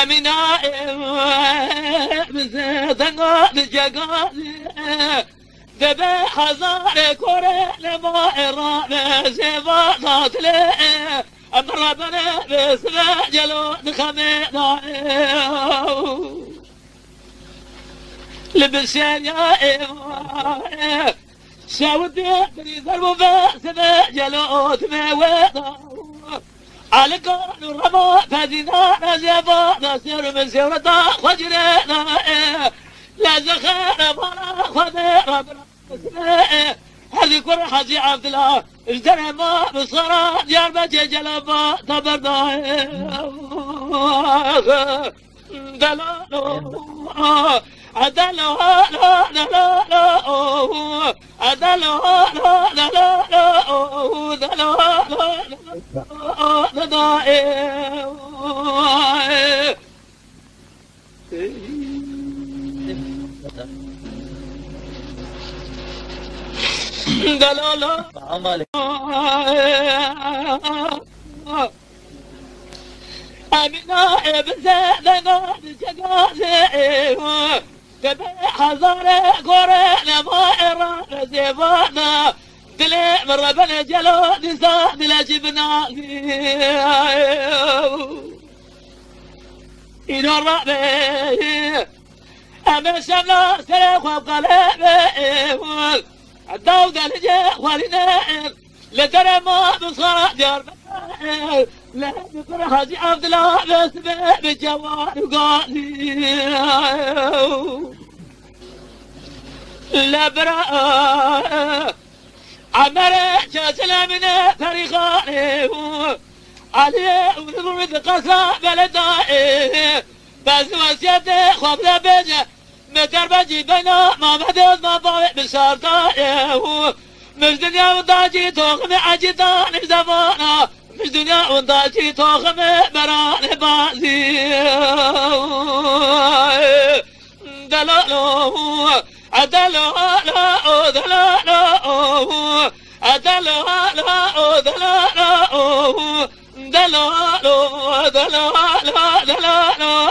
أمينة بزيدنا بجاقاني دبي حزار كوري لما إرامي زيبانات لي أمر بني بسبع جلود خمينا لبسين يا شاودي بريد بسبع جلود موينا على قرن الربا فدينا نزيبا نسير من سيرتا خجرنا لا زخير مرا خذي ربنا هذه كره حزي عبد الله اشتري ما بصرا ديار بجي جلبا تبرنا دلالو عدلو لا لا لا عدلو لا لا لا دلالو دلالو أمينة بزيدنا بجقازي تبي حزاري قرينا ما إرانا زيبانا دلي من ربنا جلو نساء دلا جبنا إنو الربي أمي شمنا سريخ وبقلبي الدودة لجي خوالينا لترى ما بصرا ديار بقى لا بفرح حاجي عبد الله بس بجوار وقالي لا برا عمري جاسلا من فريقاني علي ونظر قصا بلدائي بس وسيدي خوف ذا بيجي متر بجي بينا ما مدد ما طاوع بسارتائي مش دنيا وداجي توخمي عجداني زمانا مش دنيا وداجي توخمي براني بازي دلالو عدلو لا دلالو عدلو لا دلالو دلالو دلالو دلالو